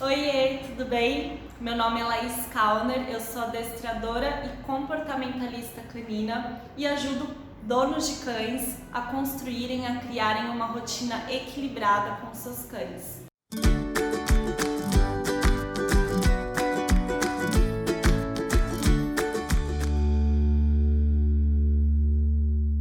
Oiê, tudo bem? Meu nome é Laís Kauner, eu sou adestradora e comportamentalista canina e ajudo donos de cães a construírem, a criarem uma rotina equilibrada com seus cães.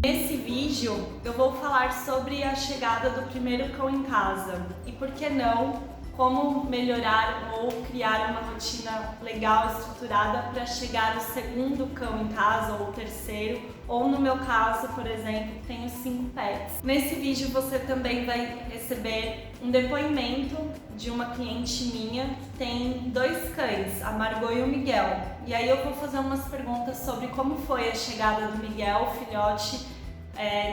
Nesse vídeo eu vou falar sobre a chegada do primeiro cão em casa e, por que não, como melhorar ou criar uma rotina legal, estruturada para chegar o segundo cão em casa ou o terceiro, ou no meu caso, por exemplo, tenho 5 pets. Nesse vídeo você também vai receber um depoimento de uma cliente minha que tem 2 cães, a Margot e o Miguel. E aí eu vou fazer umas perguntas sobre como foi a chegada do Miguel, o filhote,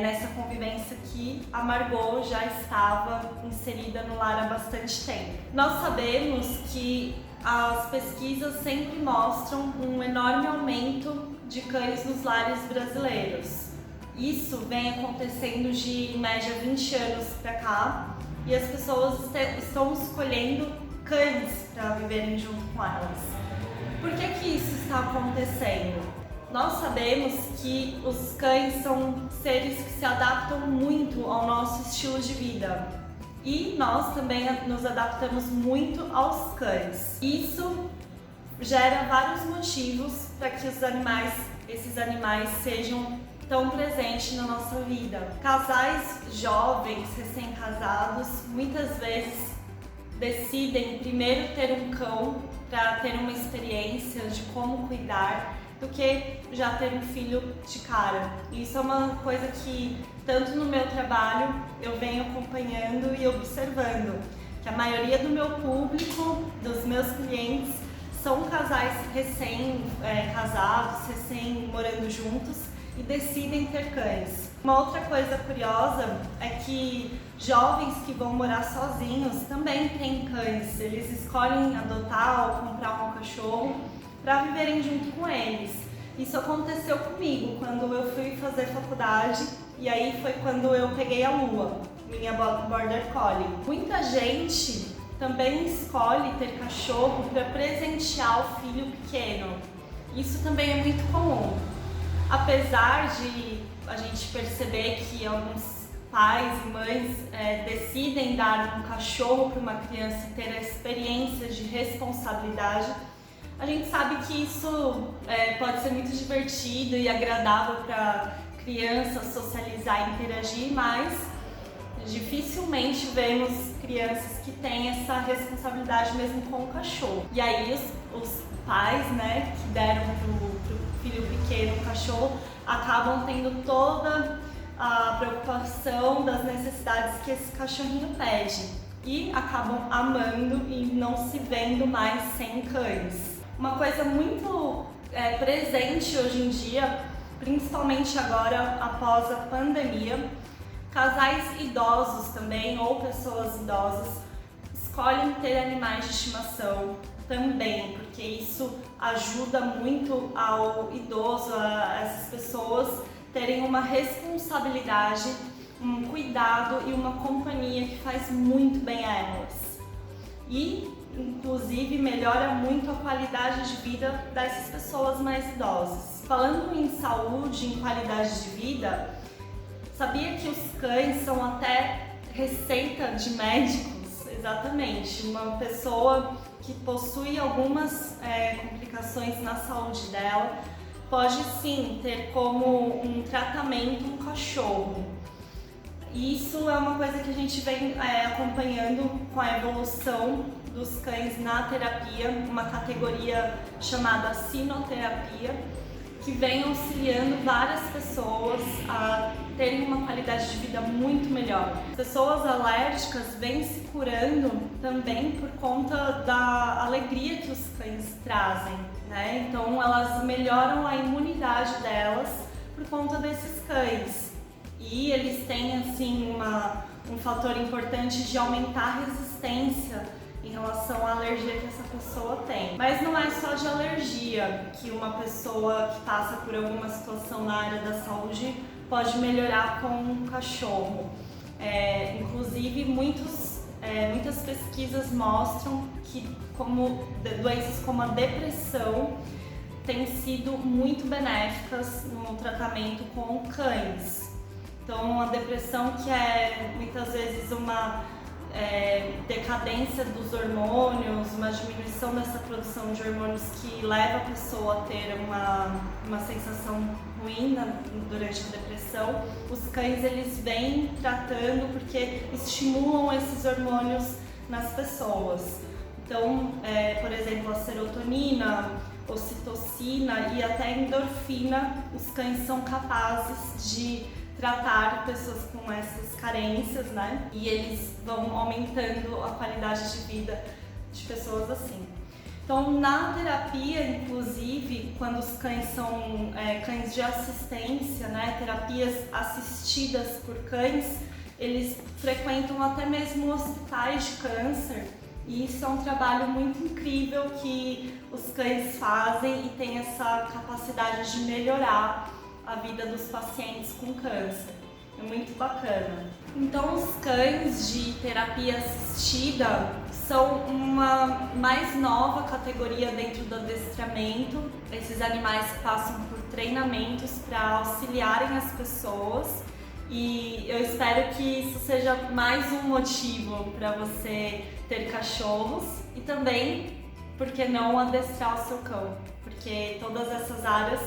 nessa convivência que a Margot já estava inserida no lar há bastante tempo. Nós sabemos que as pesquisas sempre mostram um enorme aumento de cães nos lares brasileiros. Isso vem acontecendo de, em média, 20 anos para cá, e as pessoas estão escolhendo cães para viverem junto com elas. Por que isso está acontecendo? Nós sabemos que os cães são seres que se adaptam muito ao nosso estilo de vida e nós também nos adaptamos muito aos cães. Isso gera vários motivos para que esses animais sejam tão presentes na nossa vida. Casais jovens, recém-casados, muitas vezes decidem primeiro ter um cão para ter uma experiência de como cuidar, do que já ter um filho de cara. Isso é uma coisa que, tanto no meu trabalho, eu venho acompanhando e observando, que a maioria do meu público, dos meus clientes, são casais recém-casados, recém-morando juntos e decidem ter cães. Uma outra coisa curiosa é que jovens que vão morar sozinhos também têm cães. Eles escolhem adotar ou comprar um cachorro para viverem junto com eles. Isso aconteceu comigo quando eu fui fazer faculdade, e aí foi quando eu peguei a Lua, minha Border Collie. Muita gente também escolhe ter cachorro para presentear o filho pequeno. Isso também é muito comum. Apesar de a gente perceber que alguns pais e mães decidem dar um cachorro para uma criança e ter a experiência de responsabilidade, a gente sabe que isso pode ser muito divertido e agradável para crianças socializar e interagir, mas dificilmente vemos crianças que têm essa responsabilidade mesmo com o cachorro. E aí os pais, que deram pro filho pequeno o cachorro, acabam tendo toda a preocupação das necessidades que esse cachorrinho pede e acabam amando e não se vendo mais sem cães. Uma coisa muito presente hoje em dia, principalmente agora após a pandemia, casais idosos também, ou pessoas idosas, escolhem ter animais de estimação também, porque isso ajuda muito ao idoso, a essas pessoas terem uma responsabilidade, um cuidado e uma companhia que faz muito bem a elas. E inclusive melhora muito a qualidade de vida dessas pessoas mais idosas. Falando em saúde, em qualidade de vida, sabia que os cães são até receita de médicos? Exatamente, uma pessoa que possui algumas complicações na saúde dela pode sim ter como um tratamento um cachorro. Isso é uma coisa que a gente vem acompanhando com a evolução dos cães na terapia, uma categoria chamada sinoterapia, que vem auxiliando várias pessoas a terem uma qualidade de vida muito melhor. Pessoas alérgicas vêm se curando também por conta da alegria que os cães trazem, Então elas melhoram a imunidade delas por conta desses cães. E eles têm assim um fator importante de aumentar a resistência em relação à alergia que essa pessoa tem. Mas não é só de alergia que uma pessoa que passa por alguma situação na área da saúde pode melhorar com um cachorro. Inclusive muitos muitas pesquisas mostram que doenças como a depressão têm sido muito benéficas no tratamento com cães. Então, a depressão, que é muitas vezes uma decadência dos hormônios, uma diminuição dessa produção de hormônios que leva a pessoa a ter uma sensação ruim durante a depressão, os cães eles vêm tratando porque estimulam esses hormônios nas pessoas. Então, por exemplo, a serotonina, ocitocina e até endorfina, os cães são capazes de tratar pessoas com essas carências, né? E eles vão aumentando a qualidade de vida de pessoas assim. Então, na terapia, inclusive, quando os cães são cães de assistência, né? Terapias assistidas por cães, eles frequentam até mesmo hospitais de câncer. E isso é um trabalho muito incrível que os cães fazem e tem essa capacidade de melhorar a vida dos pacientes com câncer. É muito bacana. Então, os cães de terapia assistida são uma mais nova categoria dentro do adestramento. Esses animais passam por treinamentos para auxiliarem as pessoas e eu espero que isso seja mais um motivo para você ter cachorros e também, por que não, adestrar o seu cão, porque todas essas áreas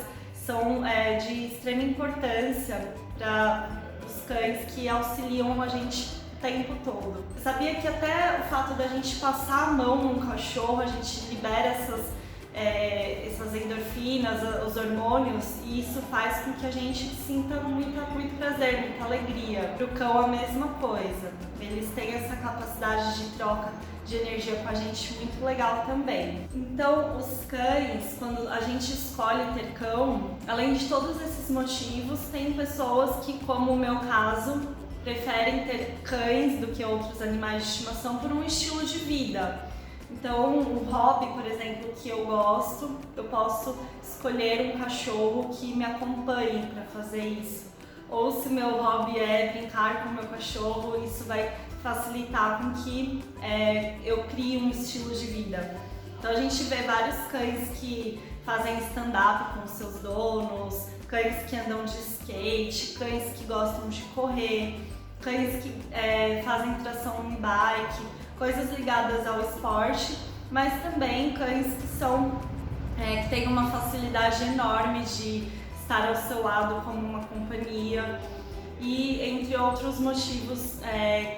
são de extrema importância para os cães que auxiliam a gente o tempo todo. Sabia que até o fato da gente passar a mão num cachorro, a gente libera essas endorfinas, os hormônios, e isso faz com que a gente sinta muito prazer, muita alegria. Para o cão a mesma coisa, eles têm essa capacidade de troca de energia com a gente muito legal também. Então, os cães, quando a gente escolhe ter cão, além de todos esses motivos, tem pessoas que, como o meu caso, preferem ter cães do que outros animais de estimação por um estilo de vida. Então, o hobby, por exemplo, que eu gosto, eu posso escolher um cachorro que me acompanhe para fazer isso. Ou se meu hobby é brincar com o meu cachorro, isso vai facilitar com que eu crie um estilo de vida. Então a gente vê vários cães que fazem stand-up com seus donos, cães que andam de skate, cães que gostam de correr, cães que fazem tração em bike, coisas ligadas ao esporte, mas também cães que têm uma facilidade enorme de estar ao seu lado como uma companhia. E entre outros motivos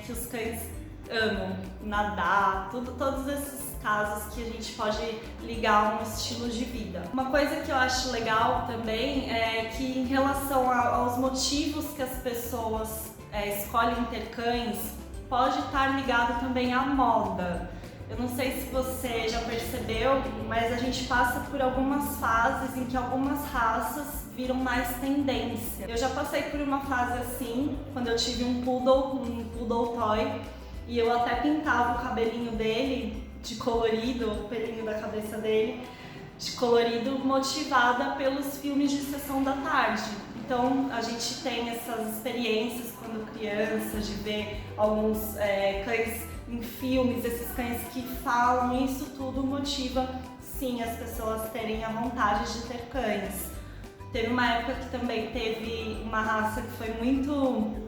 que os cães amam, nadar, todos esses casos que a gente pode ligar a um estilo de vida. Uma coisa que eu acho legal também é que, em relação aos motivos que as pessoas escolhem ter cães, pode estar ligado também à moda. Eu não sei se você já percebeu, mas a gente passa por algumas fases em que algumas raças viram mais tendência. Eu já passei por uma fase assim, quando eu tive um poodle toy, e eu até pintava o cabelinho dele de colorido, o pelinho da cabeça dele de colorido, motivada pelos filmes de sessão da tarde. Então a gente tem essas experiências quando criança, de ver alguns cães em filmes, esses cães que falam, isso tudo motiva sim as pessoas terem a vontade de ter cães. Teve uma época que também teve uma raça que foi muito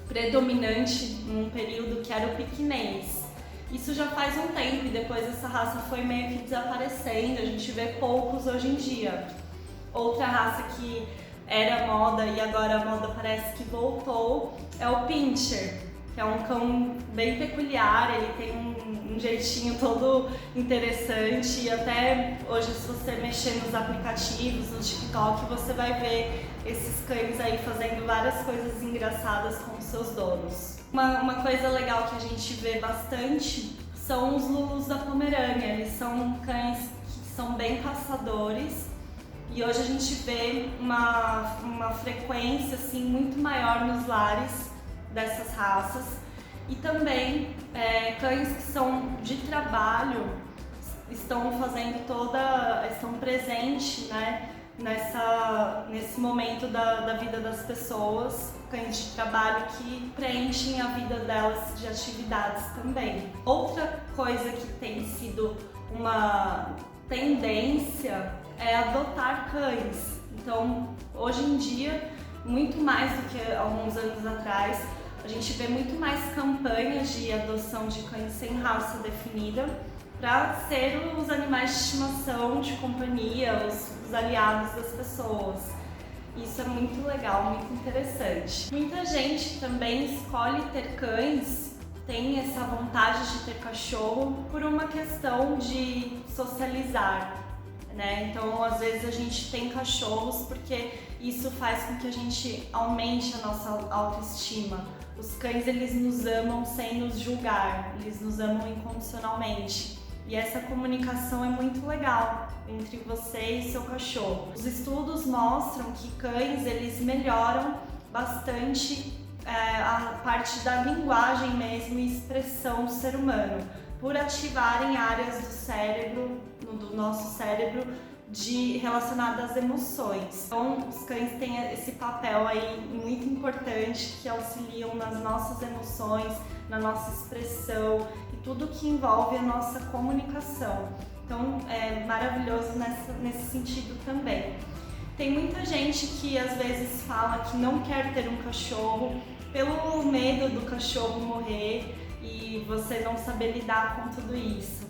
predominante num período, que era o piquinês. Isso já faz um tempo e depois essa raça foi meio que desaparecendo, a gente vê poucos hoje em dia. Outra raça que era moda e agora a moda parece que voltou é o Pinscher, que é um cão bem peculiar, ele tem um jeitinho todo interessante e até hoje, se você mexer nos aplicativos, no TikTok, você vai ver esses cães aí fazendo várias coisas engraçadas com os seus donos. Uma coisa legal que a gente vê bastante são os Lulus da Pomerânia. Eles são cães que são bem caçadores e hoje a gente vê uma frequência assim, muito maior nos lares dessas raças. E também cães que são de trabalho estão presentes, né, nesse momento da vida das pessoas, cães de trabalho que preenchem a vida delas de atividades também. Outra coisa que tem sido uma tendência é adotar cães. Então, hoje em dia, muito mais do que alguns anos atrás, a gente vê muito mais campanhas de adoção de cães sem raça definida para ser os animais de estimação, de companhia, os aliados das pessoas. Isso é muito legal, muito interessante. Muita gente também escolhe ter cães, tem essa vontade de ter cachorro por uma questão de socializar, né? Então, às vezes a gente tem cachorros porque isso faz com que a gente aumente a nossa autoestima. Os cães, eles nos amam sem nos julgar, eles nos amam incondicionalmente. E essa comunicação é muito legal entre você e seu cachorro. Os estudos mostram que cães, eles melhoram bastante a parte da linguagem mesmo e expressão do ser humano, por ativarem áreas do cérebro, do nosso cérebro, relacionadas às emoções. Então, os cães têm esse papel aí muito importante que auxiliam nas nossas emoções, na nossa expressão e tudo que envolve a nossa comunicação. Então, é maravilhoso nesse sentido também. Tem muita gente que às vezes fala que não quer ter um cachorro pelo medo do cachorro morrer e você não saber lidar com tudo isso.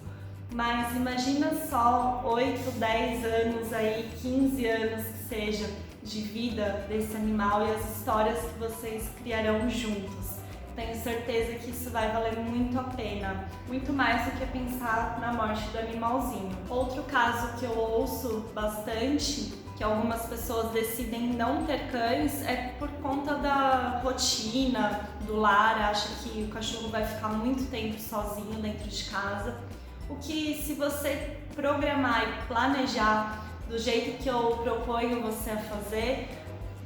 Mas imagina só 8, 10 anos aí, 15 anos que seja, de vida desse animal e as histórias que vocês criarão juntos. Tenho certeza que isso vai valer muito a pena, muito mais do que pensar na morte do animalzinho. Outro caso que eu ouço bastante, que algumas pessoas decidem não ter cães, é por conta da rotina do lar, acha que o cachorro vai ficar muito tempo sozinho dentro de casa. O que, se você programar e planejar do jeito que eu proponho você a fazer,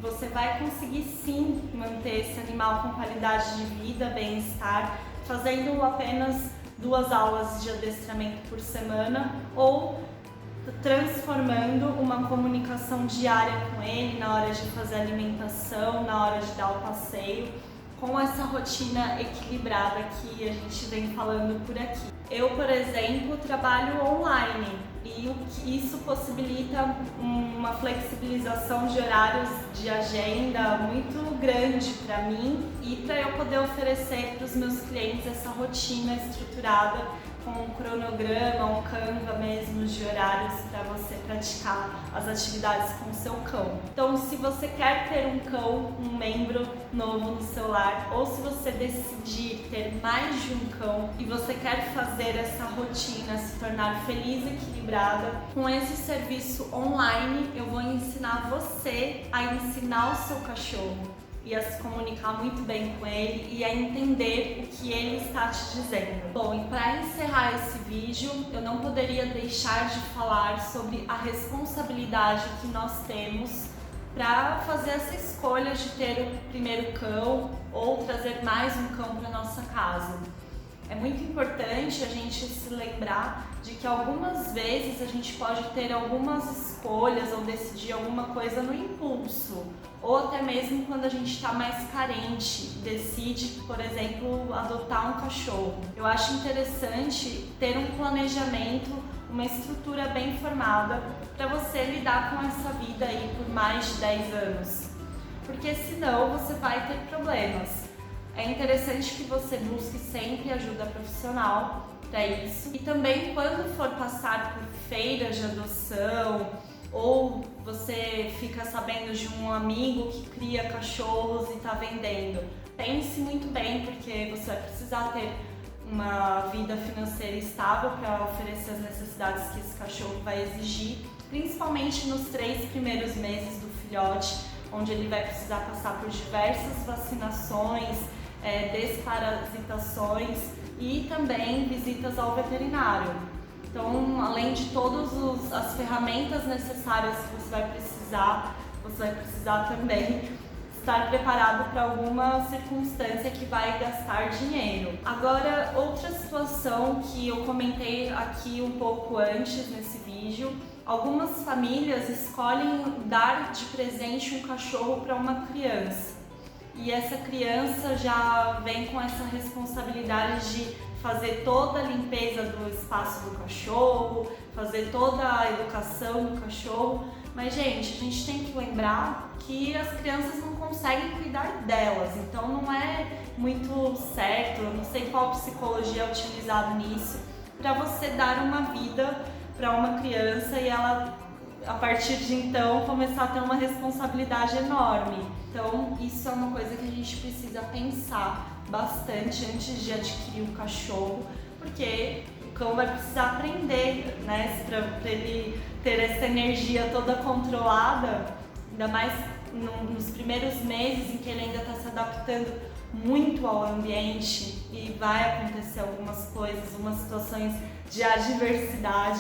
você vai conseguir sim manter esse animal com qualidade de vida, bem-estar, fazendo apenas 2 aulas de adestramento por semana ou transformando uma comunicação diária com ele na hora de fazer a alimentação, na hora de dar o passeio, com essa rotina equilibrada que a gente vem falando por aqui. Eu, por exemplo, trabalho online e isso possibilita uma flexibilização de horários de agenda muito grande para mim e para eu poder oferecer para os meus clientes essa rotina estruturada com um cronograma, um Canva mesmo de horários para você praticar as atividades com o seu cão. Então, se você quer ter um cão, um membro novo no seu lar, ou se você decidir ter mais de um cão e você quer fazer essa rotina se tornar feliz e equilibrada, com esse serviço online eu vou ensinar você a ensinar o seu cachorro e a se comunicar muito bem com ele e a entender o que ele está te dizendo. Bom, e para encerrar esse vídeo, eu não poderia deixar de falar sobre a responsabilidade que nós temos para fazer essa escolha de ter o primeiro cão ou trazer mais um cão para nossa casa. É muito importante a gente se lembrar de que algumas vezes a gente pode ter algumas escolhas ou decidir alguma coisa no impulso, ou até mesmo quando a gente está mais carente, decide, por exemplo, adotar um cachorro. Eu acho interessante ter um planejamento, uma estrutura bem formada para você lidar com essa vida aí por mais de 10 anos, porque senão você vai ter problemas. É interessante que você busque sempre ajuda profissional para isso. E também quando for passar por feiras de adoção ou você fica sabendo de um amigo que cria cachorros e está vendendo, pense muito bem, porque você vai precisar ter uma vida financeira estável para oferecer as necessidades que esse cachorro vai exigir, principalmente nos 3 primeiros meses do filhote, onde ele vai precisar passar por diversas vacinações, desparasitações e também visitas ao veterinário. Então, além de todas as ferramentas necessárias que você vai precisar também estar preparado para alguma circunstância que vai gastar dinheiro. Agora, outra situação que eu comentei aqui um pouco antes nesse vídeo, algumas famílias escolhem dar de presente um cachorro para uma criança. E essa criança já vem com essa responsabilidade de fazer toda a limpeza do espaço do cachorro, fazer toda a educação do cachorro. Mas, gente, a gente tem que lembrar que as crianças não conseguem cuidar delas, então não é muito certo, eu não sei qual psicologia é utilizada nisso, para você dar uma vida para uma criança e ela, a partir de então, começar a ter uma responsabilidade enorme. Então, isso é uma coisa que a gente precisa pensar bastante antes de adquirir um cachorro, porque o cão vai precisar aprender, né, para ele ter essa energia toda controlada, ainda mais nos primeiros meses em que ele ainda está se adaptando muito ao ambiente e vai acontecer algumas coisas, umas situações de adversidade.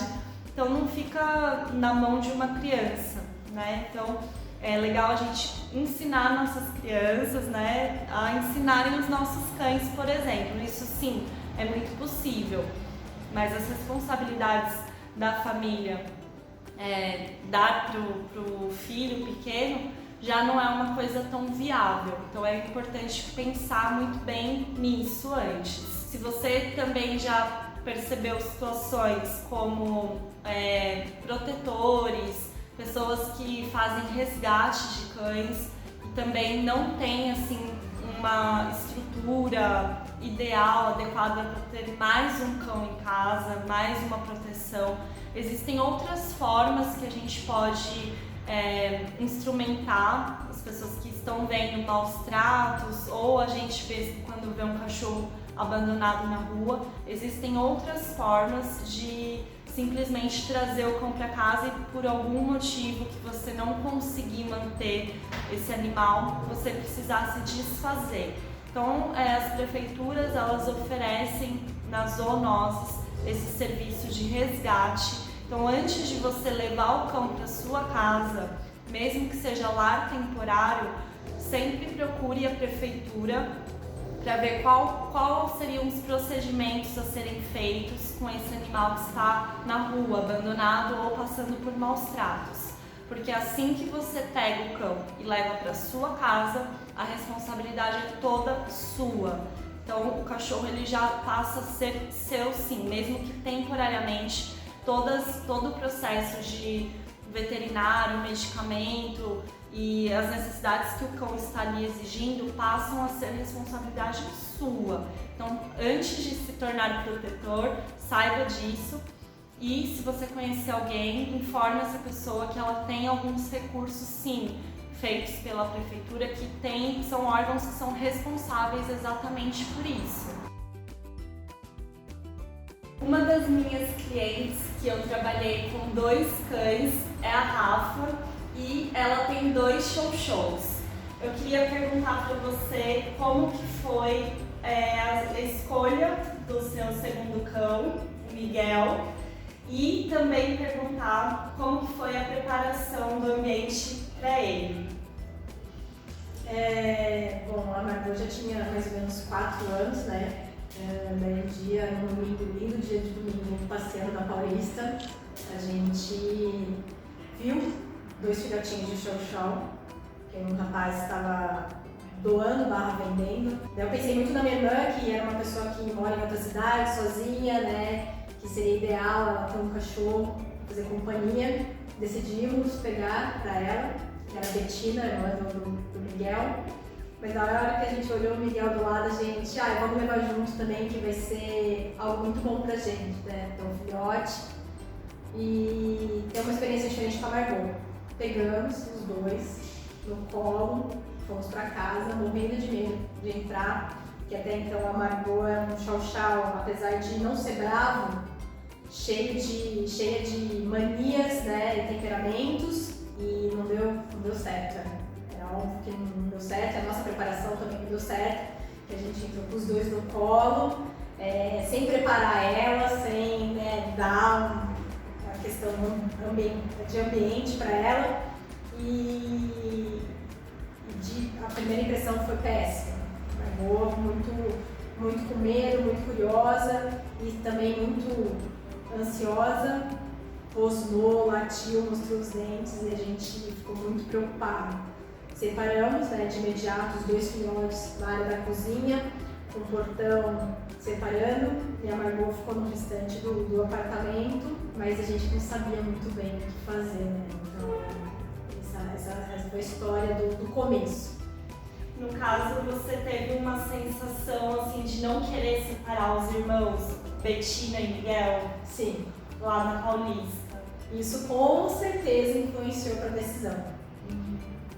Então não fica na mão de uma criança, né? Então é legal a gente ensinar nossas crianças, né, a ensinarem os nossos cães, por exemplo. Isso sim, é muito possível, mas as responsabilidades da família, dar pro filho pequeno, já não é uma coisa tão viável. Então é importante pensar muito bem nisso antes. Se você também já percebeu situações como protetores, pessoas que fazem resgate de cães e também não tem assim uma estrutura ideal, adequada para ter mais um cão em casa, mais uma proteção. Existem outras formas que a gente pode instrumentar as pessoas que estão vendo maus tratos, ou a gente vê quando vê um cachorro abandonado na rua. Existem outras formas de simplesmente trazer o cão para casa e por algum motivo que você não conseguir manter esse animal, você precisar se desfazer. Então, as prefeituras, elas oferecem nas zoonoses esse serviço de resgate. Então, antes de você levar o cão para sua casa, mesmo que seja lar temporário, sempre procure a prefeitura para ver qual seriam os procedimentos a serem feitos com esse animal que está na rua, abandonado ou passando por maus tratos. Porque assim que você pega o cão e leva para sua casa, a responsabilidade é toda sua. Então o cachorro ele já passa a ser seu sim, mesmo que temporariamente. Todo o processo de veterinário, medicamento e as necessidades que o cão está ali exigindo passam a ser responsabilidade sua. Então, antes de se tornar protetor, saiba disso e se você conhecer alguém, informe essa pessoa que ela tem alguns recursos sim, feitos pela prefeitura, que são órgãos que são responsáveis exatamente por isso. Uma das minhas clientes que eu trabalhei com 2 cães é a Rafa e ela tem 2 chow-chows. Eu queria perguntar para você como que foi a escolha do seu segundo cão, o Miguel, e também perguntar como que foi a preparação do ambiente para ele. Bom, a Margot já tinha mais ou menos 4 anos, né? Daí no domingo, lindo dia de domingo, passeando na Paulista, a gente viu 2 filhotinhos de chow-chow, que um rapaz estava doando / vendendo. Daí eu pensei muito na minha irmã, que era uma pessoa que mora em outra cidade, sozinha, né? Que seria ideal ela ter um cachorro, fazer companhia. Decidimos pegar para ela, que era a Betina, irmã do Miguel. Mas na hora que a gente olhou o Miguel do lado, a gente, vamos levar junto também, que vai ser algo muito bom pra gente, né? Ter um filhote e ter uma experiência diferente com a Margot. Pegamos os 2 no colo, fomos pra casa, morrendo de medo de entrar, que até então a Margot era um chow-chow, apesar de não ser bravo, cheia de manias, né, e temperamentos, e não deu certo. Óbvio que não deu certo, a nossa preparação também não deu certo, que a gente entrou com os 2 no colo, sem preparar ela, sem dar uma questão de ambiente para ela e a primeira impressão foi péssima. Margot muito com medo, muito curiosa e também muito ansiosa. Rosnou, latiu, mostrou os dentes e a gente ficou muito preocupado. Separamos, né, de imediato os 2 filhotes na área da cozinha, com o portão separando, e a Margot ficou no restante do apartamento, mas a gente não sabia muito bem o que fazer, né? Então, essa foi a história do começo. No caso, você teve uma sensação assim de não querer separar os irmãos Bettina e Miguel? Sim. Lá na Paulista. Isso com certeza influenciou para a decisão.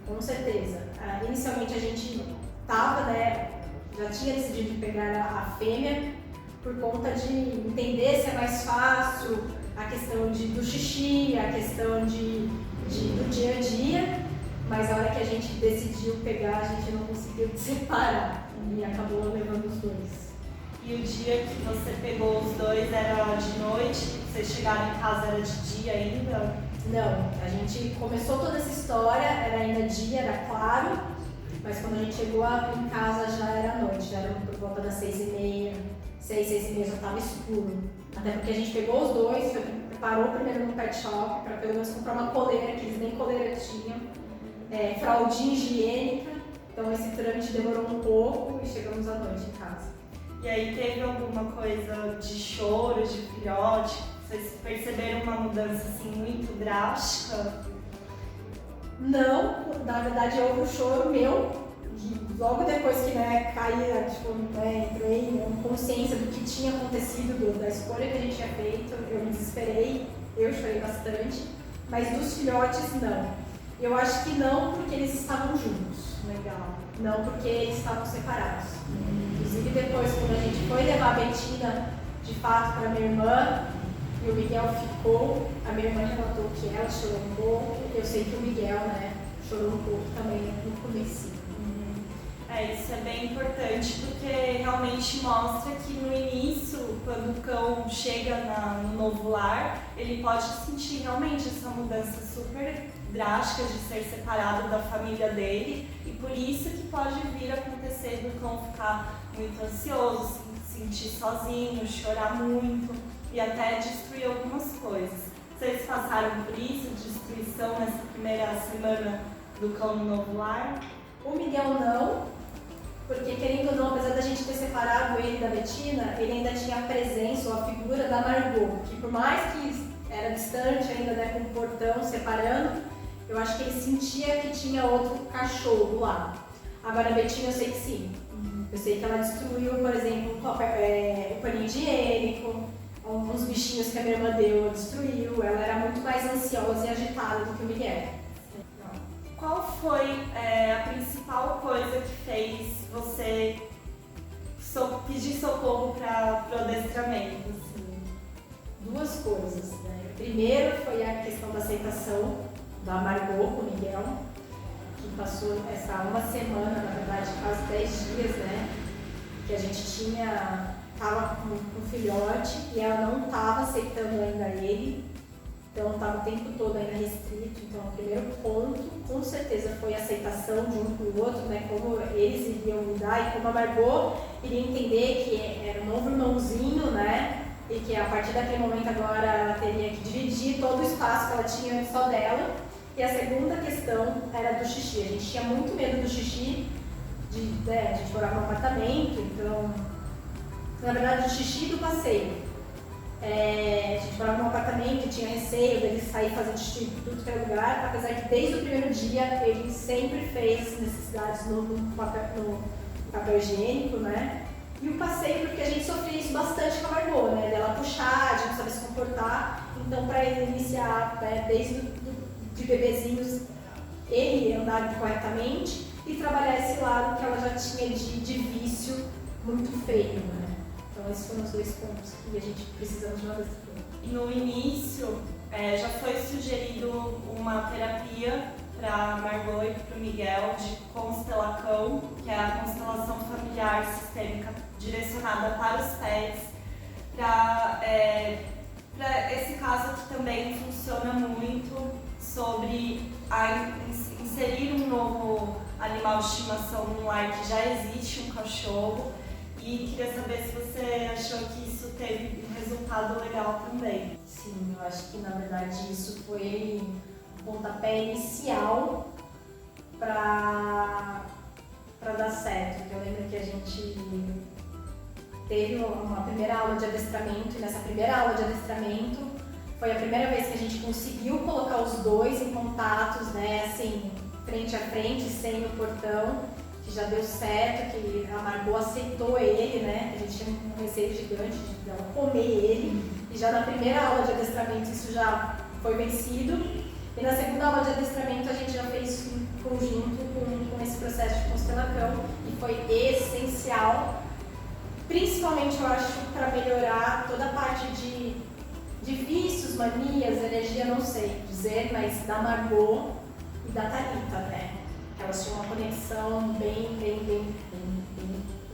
Com certeza. Inicialmente a gente estava, né, já tinha decidido pegar a fêmea por conta de entender se é mais fácil a questão do xixi, a questão do dia a dia, mas a hora que a gente decidiu pegar, a gente não conseguiu separar e acabou levando os 2. E o dia que você pegou os 2 era de noite? Vocês chegaram em casa, era de dia ainda? Não, a gente começou toda essa história, era ainda dia, era claro, mas quando a gente chegou em casa já era noite, já era por volta das 6h30, 6h30 já estava escuro. Até porque a gente pegou os 2, parou primeiro no pet shop para pelo menos comprar uma coleira, que eles nem coleira tinham, fraldinha higiênica, então esse trâmite demorou um pouco e chegamos à noite em casa. E aí teve alguma coisa de choro, de filhote? Vocês perceberam uma mudança assim muito drástica? Não, na verdade houve um choro meu, e logo depois que caía, entrei em consciência do que tinha acontecido, da escolha que a gente tinha feito, eu me desesperei, eu chorei bastante, mas dos filhotes não. Eu acho que não porque eles estavam juntos. Legal. Não porque eles estavam separados. Inclusive depois, quando a gente foi levar a Bettina de fato para minha irmã e o Miguel ficou, a minha irmã relatou que ela chorou um pouco. Eu sei que o Miguel, chorou um pouco também no começo. Isso é bem importante porque realmente mostra que no início, quando o cão chega no novo lar, ele pode sentir realmente essa mudança super drástica de ser separado da família dele, e por isso que pode vir a acontecer do cão ficar muito ansioso, se sentir sozinho, chorar muito e até destruir algumas coisas. Vocês passaram por isso, destruição nessa primeira semana do cão no novo lar? O Miguel não, porque querendo ou não, apesar da gente ter separado ele da Bettina, ele ainda tinha a presença ou a figura da Margot, que por mais que era distante ainda, com o portão separando, eu acho que ele sentia que tinha outro cachorro lá. Agora a Bettina eu sei que sim. Eu sei que ela destruiu, por exemplo, o paninho higiênico, alguns bichinhos que a minha irmã deu, ela destruiu. Ela era muito mais ansiosa e agitada do que o Miguel. Qual foi a principal coisa que fez você pedir socorro para o adestramento? Assim? 2 coisas, Primeiro foi a questão da aceitação da Margot com o Miguel, que passou uma semana, na verdade quase 10 dias, que a gente estava com o filhote e ela não estava aceitando ainda ele, então estava o tempo todo ainda restrito. Então o primeiro ponto com certeza foi a aceitação de um para o outro, como eles iriam lidar e como a Margot iria entender que era um novo irmãozinho, e que a partir daquele momento agora ela teria que dividir todo o espaço que ela tinha só dela. E a segunda questão era do xixi. A gente tinha muito medo do xixi, a gente morava num apartamento, então, na verdade, do xixi do passeio. A gente morava num apartamento e tinha receio dele sair fazendo xixi em tudo que era lugar, apesar que desde o primeiro dia ele sempre fez necessidades no papel higiênico, E o passeio, porque a gente sofria isso bastante com a Margot, dela puxar, de não saber se comportar. Então, para ele iniciar, desde de bebezinhos, ele andar corretamente e trabalhar esse lado que ela já tinha de vício muito feio, Então, esses foram os 2 pontos que a gente precisamos de uma vez. No início, já foi sugerido uma terapia para Margot e para o Miguel de Constelacão, que é a constelação familiar sistêmica direcionada para os pets, para esse caso que também funciona muito sobre inserir um novo animal de estimação num lar que já existe um cachorro. E queria saber se você achou que isso teve um resultado legal também. Sim, eu acho que na verdade isso foi o pontapé inicial para dar certo. Eu lembro que a gente teve uma primeira aula de adestramento, e nessa primeira aula de adestramento foi a primeira vez que a gente conseguiu colocar os dois em contatos, né, assim, frente a frente, sem o portão, que já deu certo, que a Margot aceitou ele, né, a gente tinha um receio gigante de ela comer ele, e já na primeira aula de adestramento isso já foi vencido, e na segunda aula de adestramento a gente já fez em conjunto com esse processo de constelação, e foi essencial, principalmente eu acho, para melhorar toda a parte de vícios, manias, energia, não sei dizer, mas da Margot e da Thalita, né? Elas tinham uma conexão bem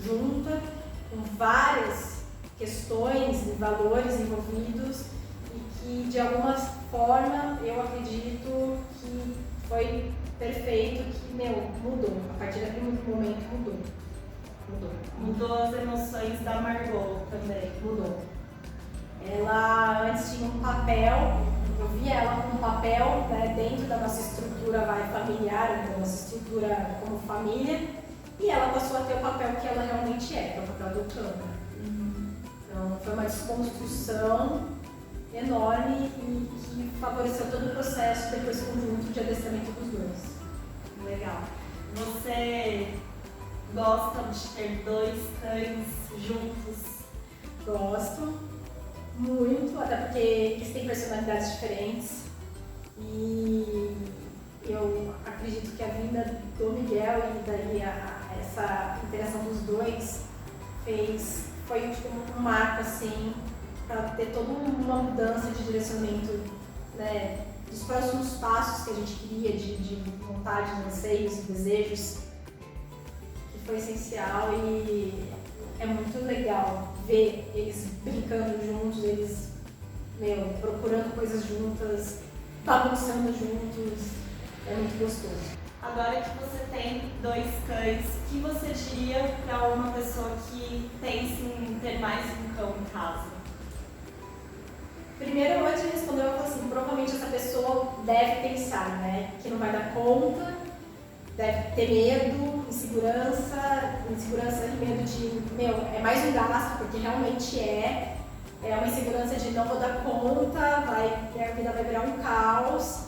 junta, com várias questões e valores envolvidos e que, de alguma forma, eu acredito que foi perfeito, que, mudou. A partir daquele momento mudou. Mudou as emoções da Margot também. Mudou. Ela antes tinha um papel, eu via ela com um papel, né, dentro da nossa estrutura familiar, da nossa estrutura como família, e ela passou a ter o papel que ela realmente é, que é o papel do câmara. Então foi uma desconstrução enorme e que favoreceu todo o processo depois conjunto de adestramento dos dois. Legal. Você gosta de ter dois cães juntos? Gosto muito, até porque eles têm personalidades diferentes e eu acredito que a vinda do Miguel e daí essa interação dos dois foi tipo, um marco assim para ter toda uma mudança de direcionamento, né, dos próximos passos que a gente queria, de vontade, de anseios e desejos, que foi essencial e é muito legal ver eles brincando juntos, eles procurando coisas juntas, bagunçando juntos, é muito gostoso. Agora que você tem dois cães, o que você diria para uma pessoa que pensa em ter mais um cão em casa? Primeiro, antes de responder, eu falo assim, provavelmente essa pessoa deve pensar, né, que não vai dar conta, deve ter medo, insegurança e medo de, é mais um gasto, porque realmente é uma insegurança de não vou dar conta, minha vida vai virar um caos.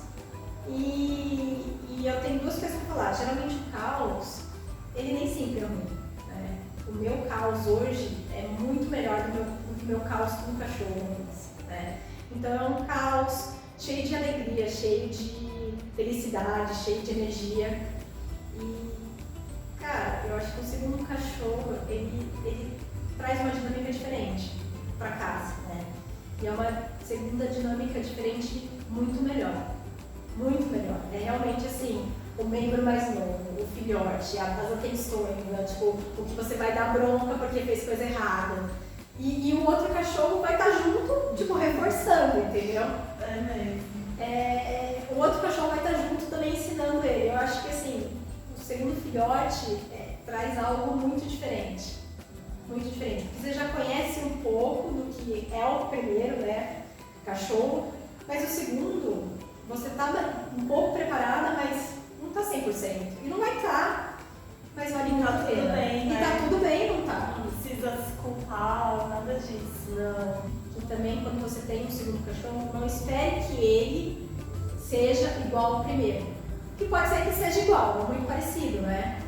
E eu tenho duas coisas para falar. Geralmente o caos, ele nem sempre é ruim, né? O meu caos hoje é muito melhor do que o meu caos com o cachorro, né? Então é um caos cheio de alegria, cheio de felicidade, cheio de energia. E, cara, eu acho que o segundo cachorro, ele traz uma dinâmica diferente para casa, né? E é uma segunda dinâmica diferente muito melhor. Muito melhor. É realmente assim, o membro mais novo, o filhote, as atenções, né? Tipo, o que você vai dar bronca porque fez coisa errada. E o outro cachorro vai estar junto, tipo, reforçando, entendeu? É mesmo. O outro cachorro vai estar junto também ensinando ele. Eu acho que assim, o segundo filhote traz algo muito diferente. Muito diferente. Porque você já conhece um pouco do que é o primeiro, né? Cachorro, mas o segundo, você está um pouco preparada, mas não está 100%. E não vai estar, mas vale muito a pena. Bem, e né? tá tudo bem, não tá? Não precisa se culpar, nada disso. Não. E também quando você tem um segundo cachorro, não espere que ele seja igual ao primeiro. Que pode ser que seja igual, ou muito parecido, né?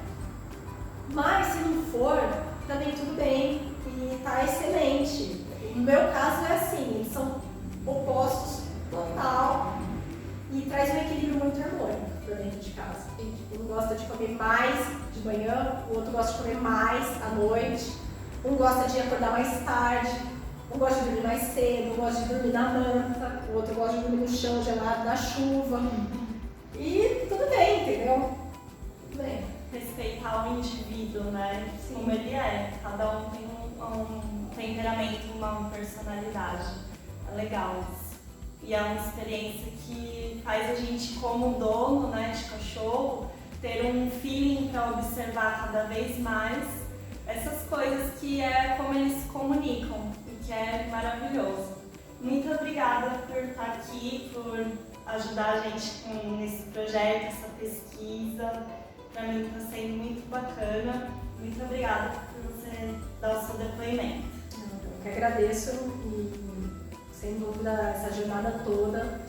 Mas se não for, também tudo bem e tá excelente. No meu caso é assim, eles são opostos total e traz um equilíbrio muito harmônico para dentro de casa. Um gosta de comer mais de manhã, o outro gosta de comer mais à noite, um gosta de acordar mais tarde, um gosta de dormir mais cedo, um gosta de dormir na manta, o outro gosta de dormir no chão gelado na chuva. E tudo bem, entendeu? Tudo bem. Respeitar o indivíduo, né? Sim. Como ele é. Cada um tem um temperamento, uma personalidade. É legal isso. E é uma experiência que faz a gente, como dono, né, de cachorro, ter um feeling para observar cada vez mais essas coisas que é como eles se comunicam e que é maravilhoso. Muito obrigada por estar aqui, por ajudar a gente nesse projeto, essa pesquisa. Para mim está sendo muito bacana. Muito obrigada por você dar o seu depoimento. Eu que agradeço e, sem dúvida, essa jornada toda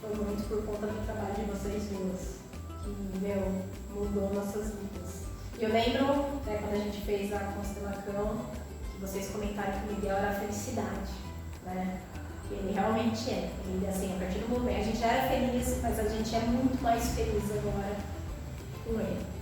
foi muito por conta do trabalho de vocês duas, que, mudou nossas vidas. E eu lembro, quando a gente fez a constelação, que vocês comentaram que o Miguel era a felicidade, né? Ele realmente é. Ele, assim, a partir do momento, a gente já era feliz, mas a gente é muito mais feliz agora com ele.